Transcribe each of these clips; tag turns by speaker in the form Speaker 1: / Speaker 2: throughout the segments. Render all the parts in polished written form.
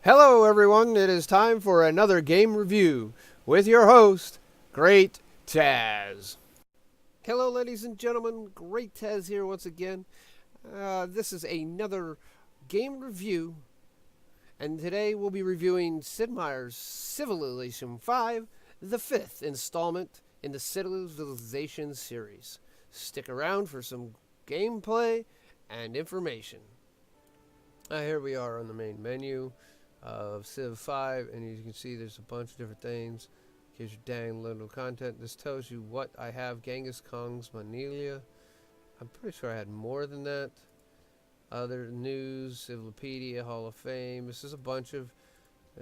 Speaker 1: Hello, everyone. It is time for another game review with your host, GreatTaz. Hello, ladies and gentlemen. GreatTaz here once again. This is another game review, and today we'll be reviewing Sid Meier's Civilization V, the fifth installment in the Civilization series. Stick around for some gameplay and information. Here we are on the main menu of Civ 5, and as you can see there's a bunch of different things. Here's your downloadable content. This tells you what I have. Genghis Khan's Manilia. I'm pretty sure I had more than that. Other news, Civilopedia, Hall of Fame. This is a bunch of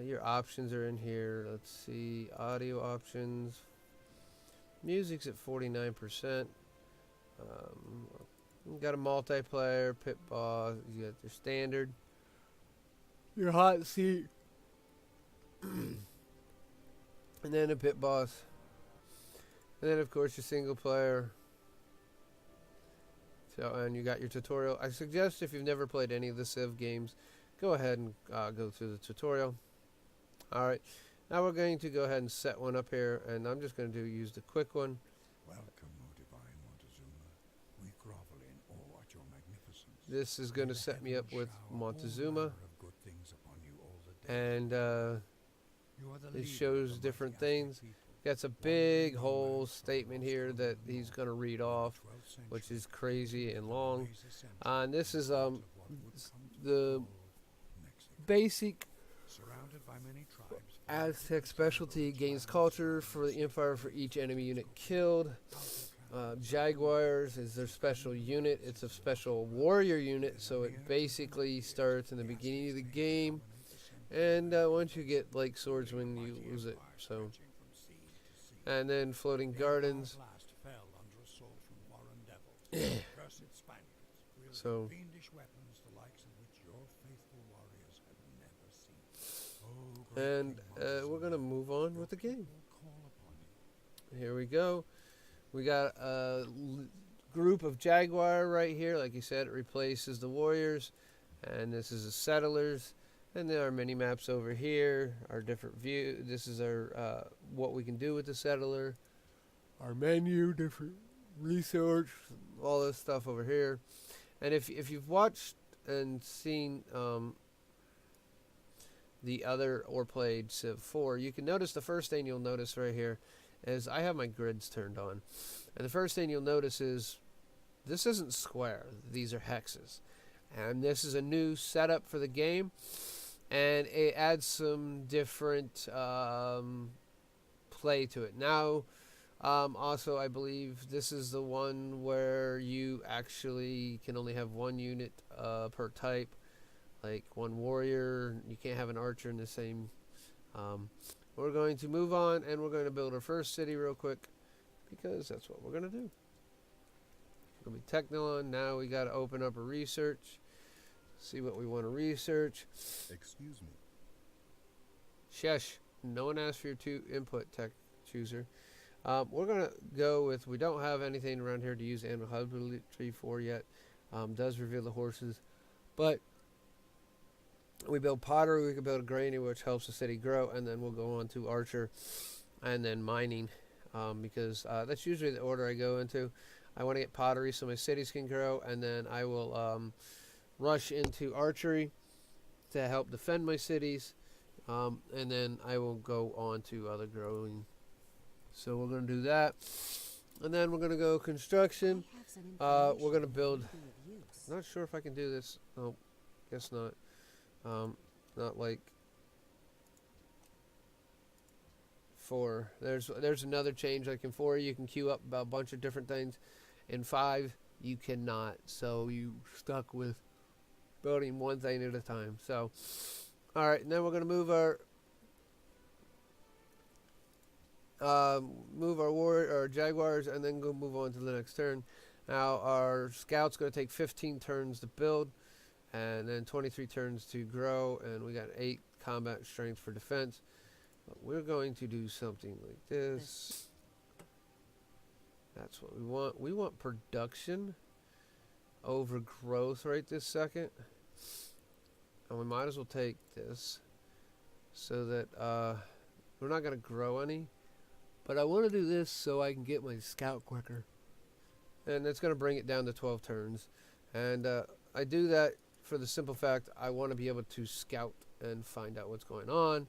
Speaker 1: your options are in here. Let's see, audio options. Music's at 49%. You got a multiplayer, pit boss. You got your standard, your hot seat, and then a pit boss, and then of course your single player. So, and you got your tutorial. I suggest if you've never played any of the Civ games, go ahead and go through the tutorial. Alright, now we're going to go ahead and set one up here, and I'm just going to use the quick one.
Speaker 2: Welcome, O divine Montezuma. We grovel in awe at your magnificence.
Speaker 1: This is going to set me up with Montezuma, and it shows different things. Got a big whole statement here that he's going to read off, which is crazy and long. And this is the basic Aztec specialty gains culture for the Empire for each enemy unit killed. Jaguars is their special unit. It's a special warrior unit, so it basically starts in the beginning of the game. And once you get like swordsman, you lose it. So, and then floating gardens. So, and we're gonna move on with the game. Here we go. We got a group of Jaguar right here. Like you said, it replaces the warriors, and this is the settlers. And there are mini maps over here, our different view. This is our what we can do with the settler, our menu, different research, all this stuff over here. And if you've watched and seen the other or played Civ 4, you can notice the first thing you'll notice right here is I have my grids turned on, and the first thing you'll notice is this isn't square; these are hexes, and this is a new setup for the game. And it adds some different play to it. Now, also, I believe this is the one where you actually can only have one unit per type, like one warrior. You can't have an archer in the same. We're going to move on, and we're going to build our first city real quick, because that's what we're going to do. It's going to be Technilon. Now we got to open up a research. See what we want to research.
Speaker 2: Excuse me.
Speaker 1: Shush. No one asked for your input, tech chooser. We're going to go with, we don't have anything around here to use animal husbandry for yet. Does reveal the horses. But we build pottery, we can build a granary, which helps the city grow. And then we'll go on to archer and then mining. Because that's usually the order I go into. I want to get pottery so my cities can grow. And then I will rush into archery to help defend my cities, and then I will go on to other growing. So we're going to do that, and then we're going to go construction. We're going to build. Not sure if I can do this. Oh, guess not. Not like 4. There's another change. Like in 4, you can queue up about a bunch of different things. In 5, you cannot. So you stuck with building one thing at a time. So, alright, and then we're going to move our Jaguars, and then go move on to the next turn. Now, our Scout's going to take 15 turns to build, and then 23 turns to grow, and we got 8 combat strength for defense. But we're going to do something like this. That's what we want. We want production over growth right this second. And we might as well take this. so that we're not going to grow any. But I want to do this so I can get my scout quicker. And it's going to bring it down to 12 turns. And I do that for the simple fact I want to be able to scout and find out what's going on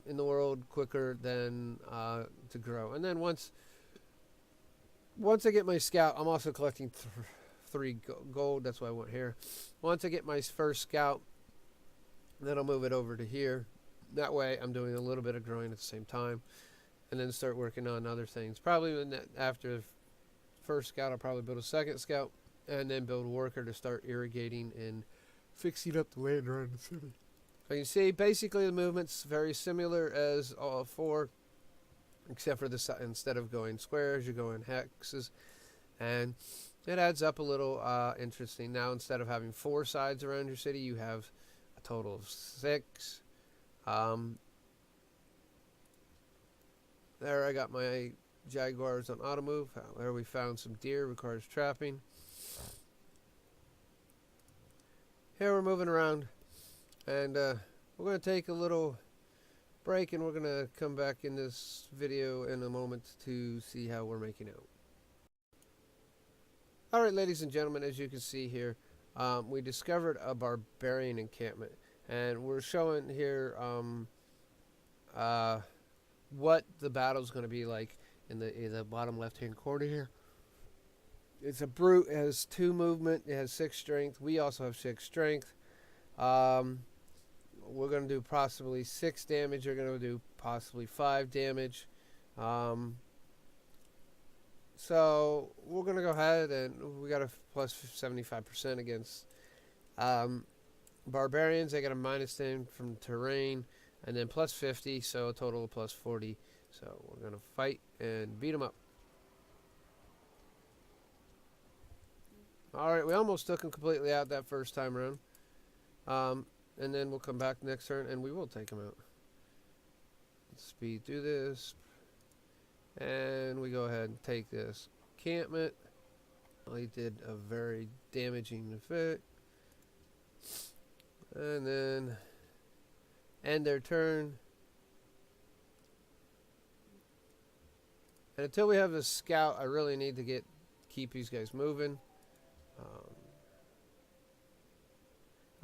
Speaker 1: in the world quicker than to grow. And then once I get my scout, I'm also collecting 3 gold. That's what I want here. Once I get my first scout, then I'll move it over to here. That way I'm doing a little bit of growing at the same time. And then start working on other things. Probably after the first scout, I'll probably build a second scout. And then build a worker to start irrigating and fixing up the land around the city. So you see, basically the movement's very similar as all 4. Except for this, instead of going squares, you go in hexes. And it adds up a little interesting. Now, instead of having 4 sides around your city, you have a total of 6. There I got my jaguars on auto move. There we found some deer, requires trapping. Here we're moving around, and we're going to take a little break, and we're going to come back in this video in a moment to see how we're making out. Alright, ladies and gentlemen, as you can see here, we discovered a barbarian encampment, and we're showing here what the battle's going to be like in the bottom left hand corner here. It's a brute. It has 2 movement. It has 6 strength. We also have 6 strength. We're going to do possibly 6 damage. We're going to do possibly 5 damage. So we're going to go ahead, and we got a plus 75% against barbarians. They got a -10 from terrain. And then plus 50, so a total of plus 40. So we're going to fight and beat them up. Alright, we almost took them completely out that first time around. And then we'll come back next turn and we will take them out. Let's speed through this. And we go ahead and take this encampment. He did a very damaging effect. And then end their turn. And until we have a scout, I really need to keep these guys moving.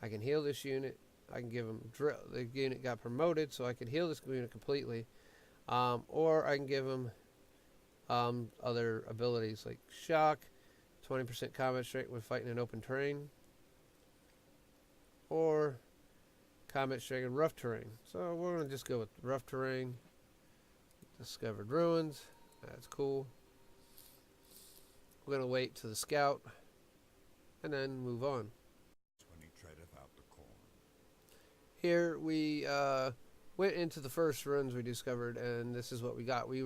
Speaker 1: I can heal this unit. I can give them drill. The unit got promoted, so I can heal this unit completely. Or I can give them other abilities like shock, 20% combat strength when fighting in open terrain, or combat strength in rough terrain. So we're going to just go with rough terrain. Discovered ruins. That's cool. We're going to wait to the scout and then move on.
Speaker 2: When he treadeth out the corn.
Speaker 1: Here we went into the first ruins we discovered, and this is what we got. We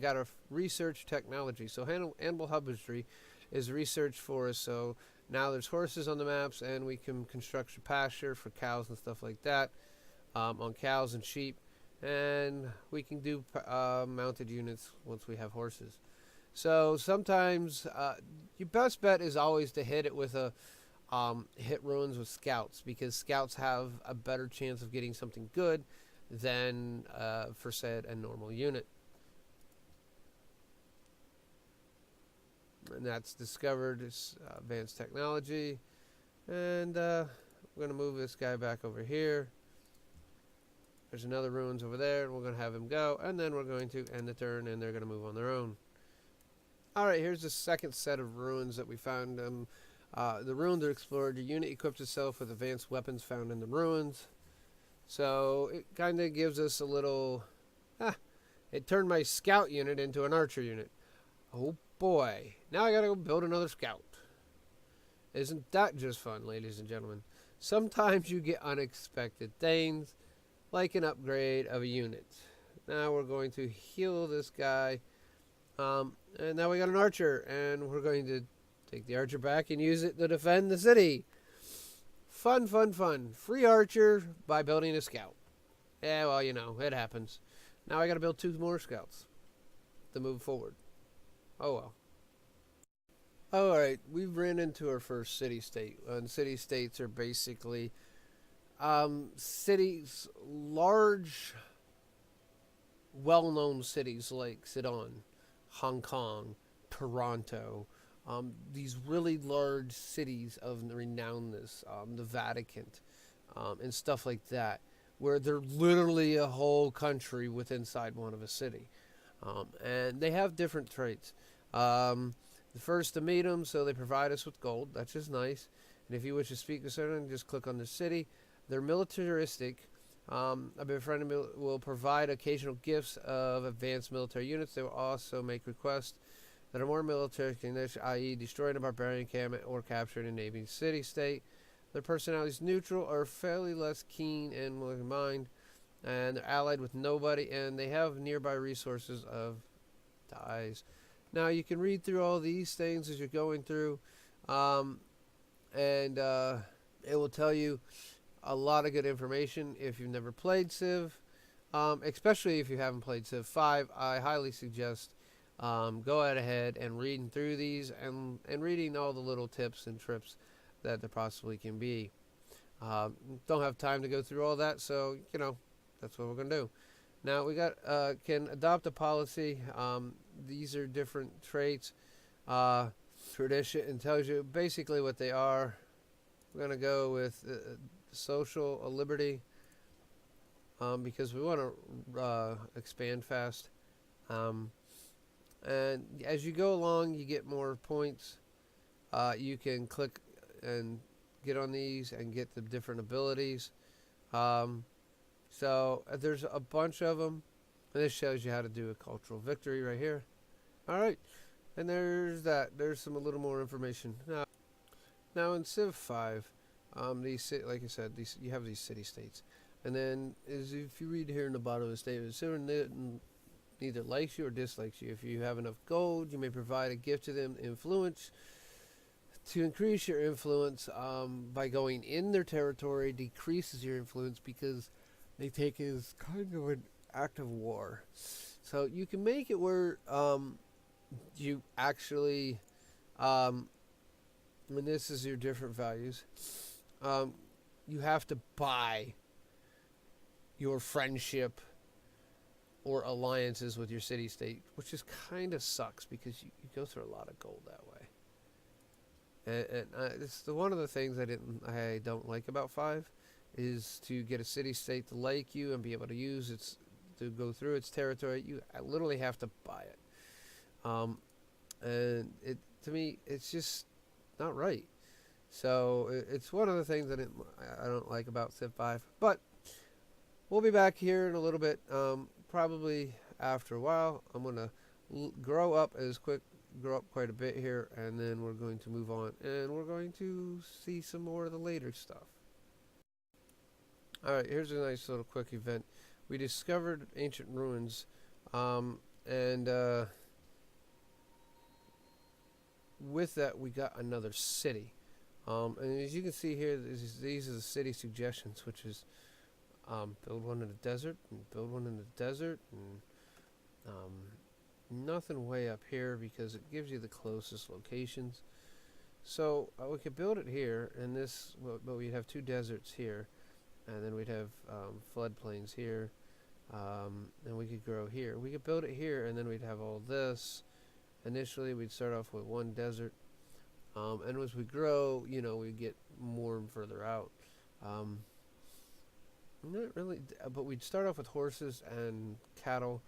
Speaker 1: got a research technology. So animal husbandry is research for us. So now there's horses on the maps, and we can construct a pasture for cows and stuff like that on cows and sheep. And we can do mounted units once we have horses. So sometimes your best bet is always to hit it with hit ruins with scouts, because scouts have a better chance of getting something good than for said a normal unit. And that's discovered this advanced technology. And we're going to move this guy back over here. There's another ruins over there, and we're going to have him go, and then we're going to end the turn, and they're going to move on their own. Alright, here's the second set of ruins that we found. The ruins are explored. Your unit equips itself with advanced weapons found in the ruins. So it kind of gives us a little... it turned my scout unit into an archer unit. Oh boy, now I gotta go build another scout. Isn't that just fun, ladies and gentlemen? Sometimes you get unexpected things, like an upgrade of a unit. Now we're going to heal this guy. And now we got an archer, and we're going to take the archer back and use it to defend the city. Fun, fun, fun. Free archer by building a scout. Yeah, well, you know, it happens. Now I got to build 2 more scouts to move forward. Oh, well. Alright, we've ran into our first city-state. And city-states are basically cities, large, well-known cities like Sidon, Hong Kong, Toronto, these really large cities of renownedness, the Vatican, and stuff like that, where they're literally a whole country within inside one of a city. And they have different traits. The first to meet them, so they provide us with gold. That's just nice. And if you wish to speak with someone, just click on the city. They're militaristic. A befriended will provide occasional gifts of advanced military units. They will also make requests that are more military, i.e., destroying a barbarian encampment or capturing a navy city-state. Their personality is neutral or fairly less keen and willing mind, and they're allied with nobody, and they have nearby resources of ties. Now, you can read through all these things as you're going through, and it will tell you a lot of good information if you've never played Civ, especially if you haven't played Civ 5. I highly suggest go ahead and reading through these and reading all the little tips and trips that there possibly can be. Don't have time to go through all that, so, that's what we're going to do. Now, we got can adopt a policy. These are different traits. Tradition, and tells you basically what they are. We're going to go with social liberty because we want to expand fast. And as you go along, you get more points. You can click and get on these and get the different abilities. So there's a bunch of them. And this shows you how to do a cultural victory right here. All right. And there's that. There's some a little more information. Now in Civ 5, these, like I said, you have these city-states. And then if you read here in the bottom of the statement, Civ neither likes you or dislikes you. If you have enough gold, you may provide a gift to them. Influence. To increase your influence by going in their territory decreases your influence because they take it as kind of an act of war. So you can make it where you actually, and this is your different values, you have to buy your friendship or alliances with your city-state, which just kind of sucks because you go through a lot of gold that way. And it's one of the things I don't like about 5 is to get a city-state to like you and be able to use its to go through its territory. You literally have to buy it, and to me it's just not right. So it's one of the things that I don't like about Civ 5. But we'll be back here in a little bit, probably after a while. I'm gonna grow up quite a bit here, and then we're going to move on, and we're going to see some more of the later stuff. Alright, here's a nice little quick event. We discovered ancient ruins, and with that we got another city. And as you can see here, these are the city suggestions, which is build one in the desert, and build one in the desert, and nothing way up here because it gives you the closest locations. So we could build it here, and but we'd have 2 deserts here, and then we'd have floodplains here, and we could grow here. We could build it here, and then we'd have all this. Initially, we'd start off with 1 desert, and as we grow, we get more and further out. Not really, but we'd start off with horses and cattle,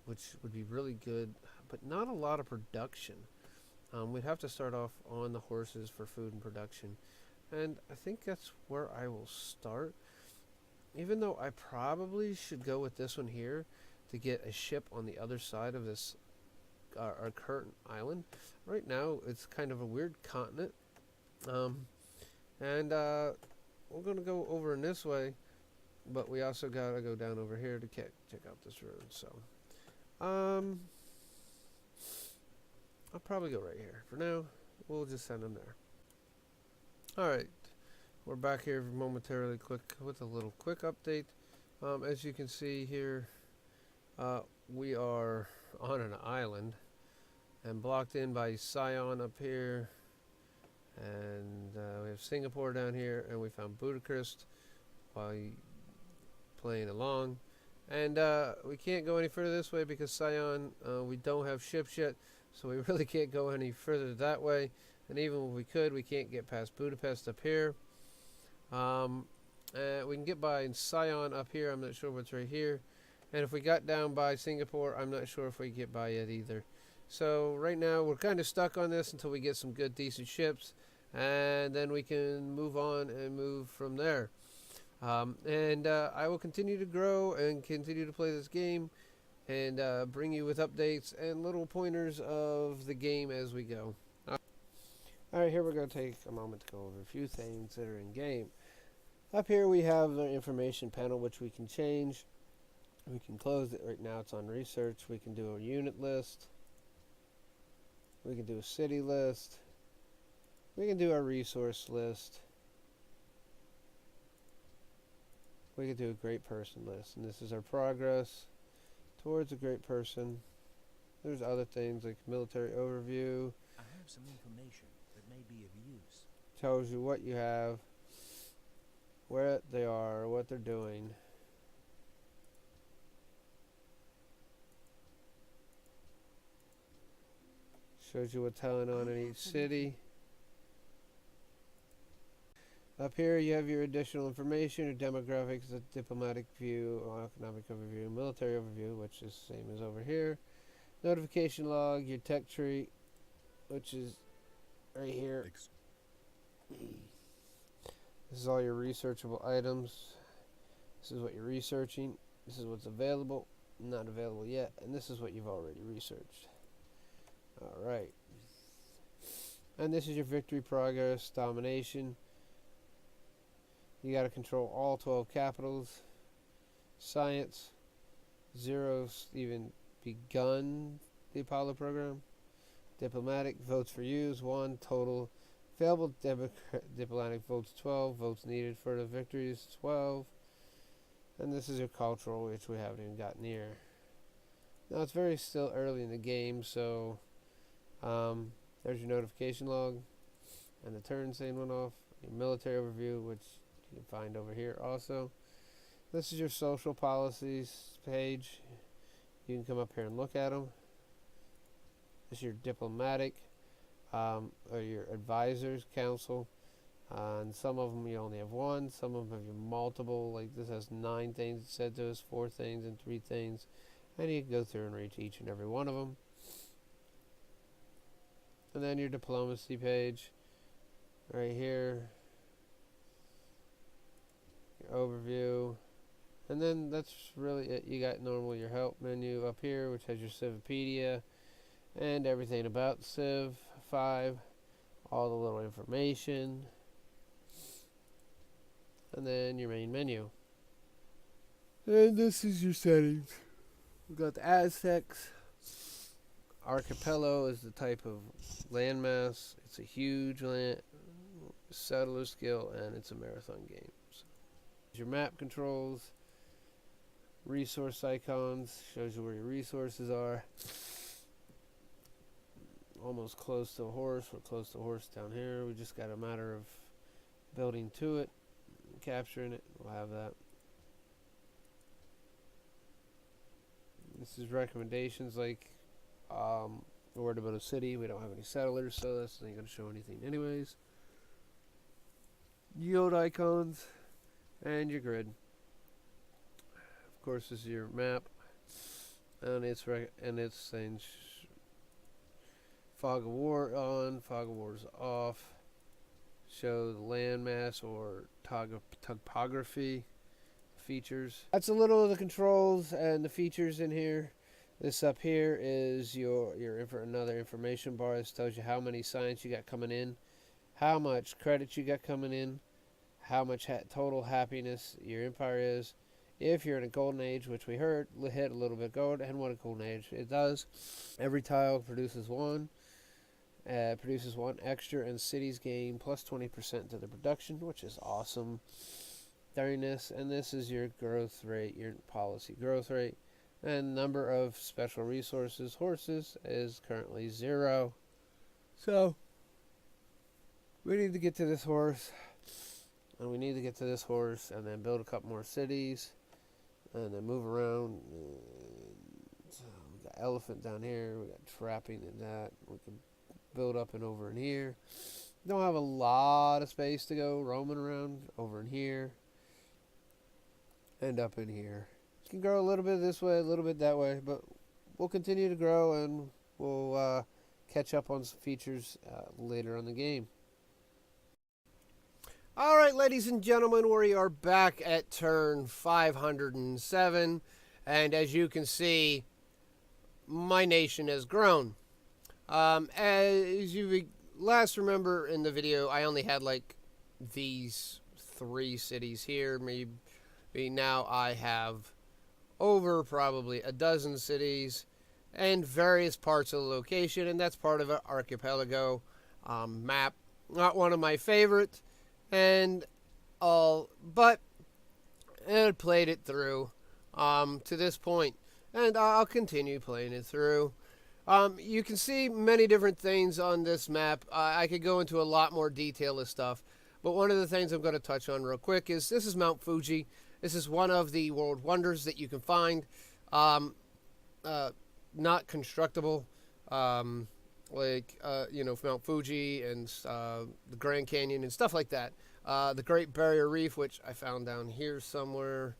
Speaker 1: which would be really good, but not a lot of production. We'd have to start off on the horses for food and production, and I think that's where I will start, even though I probably should go with this one here to get a ship on the other side of this our current island. Right now it's kind of a weird continent, and we're going to go over in this way, but we also got to go down over here to check out this road. So I'll probably go right here. For now, we'll just send them there. Alright, we're back here momentarily with a little quick update. As you can see here, we are on an island and blocked in by Sion up here, and we have Singapore down here, and we found Budapest, by playing along. And we can't go any further this way because Sion, we don't have ships yet, so we really can't go any further that way. And even if we could, we can't get past Budapest up here. We can get by in Sion up here. I'm not sure what's right here. And if we got down by Singapore, I'm not sure if we get by it either. So right now we're kind of stuck on this until we get some good, decent ships, and then we can move on and move from there. I will continue to grow and continue to play this game and bring you with updates and little pointers of the game as we go. Alright, here we're going to take a moment to go over a few things that are in game. Up here we have the information panel, which we can change. We can close it. Right now it's on research. We can do a unit list. We can do a city list. We can do a resource list. We can do a great person list. And this is our progress towards a great person. There's other things like military overview.
Speaker 3: I have some information that may be of use.
Speaker 1: Tells you what you have, where they are, what they're doing. Shows you what's going on in each city. Up here you have your additional information, your demographics, the diplomatic view, economic overview, military overview, which is the same as over here. Notification log, your tech tree, which is right here. This is all your researchable items. This is what you're researching. This is what's available, not available yet, and this is what you've already researched. Alright. And this is your victory, progress, domination. You got to control all 12 capitals. Science. 0 even begun the Apollo program. Diplomatic, votes for use 1. Total available diplomatic votes 12. Votes needed for the victories 12. And this is your cultural, which we haven't even gotten near. Now it's very still early in the game, so there's your notification log and the turn saying went off. Your military overview, which you can find over here also. This is your social policies page. You can come up here and look at them. This is your diplomatic or your advisors council. And some of them you only have one. Some of them have your multiple. Like this has 9 things it said to us, 4 things and 3 things. And you can go through and reach each and every one of them. And then your diplomacy page right here. Your overview. And then that's really it. You got normal your help menu up here, which has your Civipedia and everything about Civ 5. All the little information. And then your main menu. And this is your settings. We've got the Aztecs. Archipelago is the type of landmass. It's a huge land, settler skill, and it's a marathon game. So, your map controls, resource icons, shows you where your resources are. Almost close to a horse. We're close to a horse down here. We just got a matter of building to it, capturing it. We'll have that. This is recommendations like where to build a city. We don't have any settlers, so that's not going to show anything anyways. Yield icons and your grid. Of course, this is your map, and it's saying fog of war on, fog of war is off. Show the landmass or topography features. That's a little of the controls and the features in here. This up here is your another information bar. This tells you how many science you got coming in, how much credit you got coming in, how much total happiness your empire is. If you're in a golden age, which we heard hit a little bit gold, and what a golden age it does. Every tile produces one. Produces 1 extra, and cities gain plus 20% to the production, which is awesome during this. And this is your growth rate, your policy growth rate. And number of special resources, horses, is currently 0. So, we need to get to this horse. and we need to get to this horse, and then build a couple more cities, and then move around. So we got elephant down here. We got trapping in that. We can build up and over in here. Don't have a lot of space to go roaming around over in here and up in here. You can grow a little bit this way, a little bit that way, but we'll continue to grow, and we'll catch up on some features later on the game. Alright, ladies and gentlemen, we are back at turn 507, and as you can see, my nation has grown. As you last remember in the video, I only had like these 3 cities here. Maybe now I have over probably a dozen cities and various parts of the location, and that's part of an archipelago map. Not one of my favorites, and but I played it through to this point, and I'll continue playing it through. You can see many different things on this map. I could go into a lot more detail of stuff, but one of the things I'm going to touch on real quick is this is Mount Fuji. This is one of the world wonders that you can find. Not constructible, you know, Mount Fuji and the Grand Canyon and stuff like that. The Great Barrier Reef, which I found down here somewhere,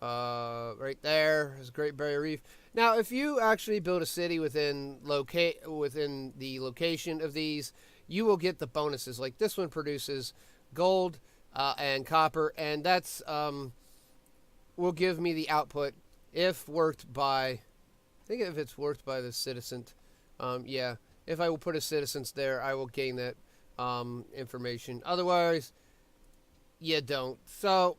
Speaker 1: right there is Great Barrier Reef. Now, if you actually build a city within the location of these, you will get the bonuses. Like this one produces gold and copper, and that's will give me the output if worked by. I think if it's worked by the citizen, yeah. If I will put a citizens there, I will gain that information. Otherwise, you don't. So,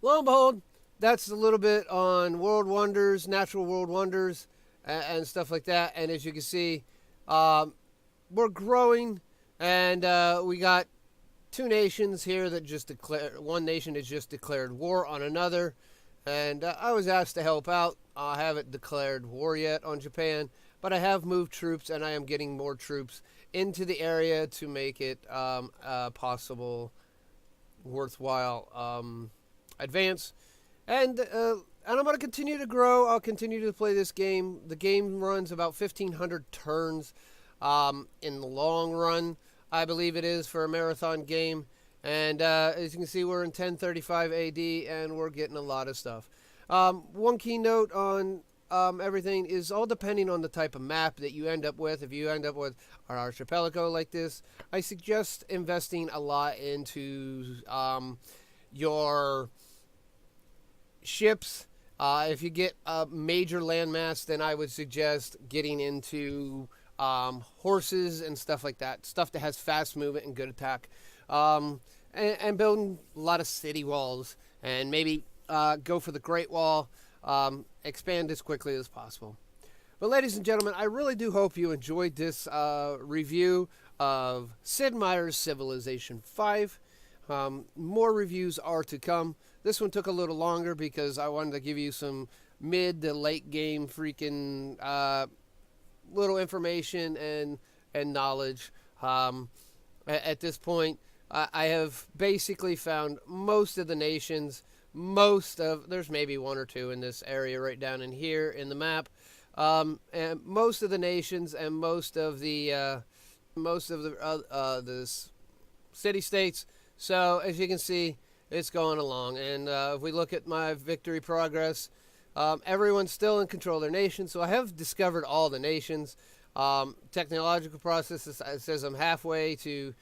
Speaker 1: lo and behold, that's a little bit on world wonders, natural world wonders, and stuff like that. And as you can see, we're growing, and we got 2 nations here that just declared. One nation has just declared war on another. And I was asked to help out. I haven't declared war yet on Japan, but I have moved troops, and I am getting more troops into the area to make it possible, worthwhile advance. And I'm going to continue to grow. I'll continue to play this game. The game runs about 1,500 turns in the long run, I believe it is, for a marathon game. And as you can see, we're in 1035 AD, and we're getting a lot of stuff. One key note on everything is all depending on the type of map that you end up with. If you end up with an archipelago like this, I suggest investing a lot into your ships. If you get a major landmass, then I would suggest getting into horses and stuff like that. Stuff that has fast movement and good attack. And building a lot of city walls, and maybe go for the Great Wall, expand as quickly as possible. But ladies and gentlemen, I really do hope you enjoyed this review of Sid Meier's Civilization 5. More reviews are to come. This one took a little longer because I wanted to give you some mid to late game freaking little information and knowledge. At this point, I have basically found most of the nations, there's maybe 1 or 2 in this area right down in here in the map, and most of the nations and most of the city-states. So as you can see, it's going along. And if we look at my victory progress, everyone's still in control of their nation. So I have discovered all the nations. Technological process, it says I'm halfway to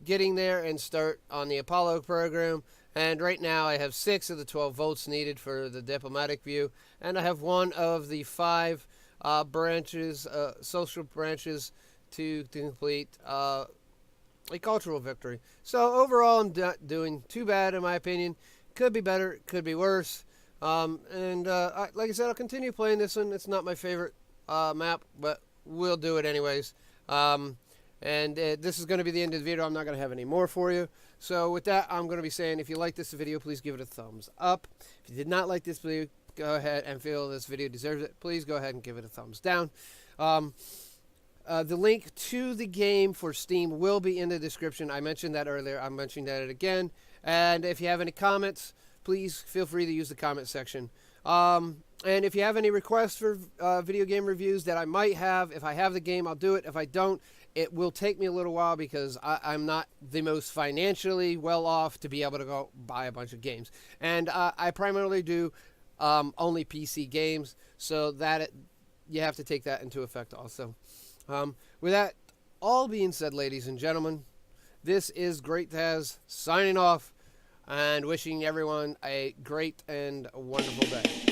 Speaker 1: getting there and start on the Apollo program, and right now I have 6 of the 12 votes needed for the diplomatic view, and I have 1 of the 5 branches, social branches, to complete a cultural victory. So overall, I'm not doing too bad in my opinion. Could be better, could be worse, and like I said, I'll continue playing this one. It's not my favorite map, but we'll do it anyways. And this is going to be the end of the video. I'm not going to have any more for you. So with that, I'm going to be saying, if you like this video, please give it a thumbs up. If you did not like this video, go ahead and feel this video deserves it, please go ahead and give it a thumbs down. The link to the game for Steam will be in the description. I mentioned that earlier. I'm mentioning that again. And if you have any comments, please feel free to use the comment section. And if you have any requests for video game reviews that I might have, if I have the game, I'll do it. If I don't, it will take me a little while because I'm not the most financially well off to be able to go buy a bunch of games. And I primarily do only PC games, so that you have to take that into effect also. With that all being said, ladies and gentlemen, this is GreatTaz signing off and wishing everyone a great and wonderful day.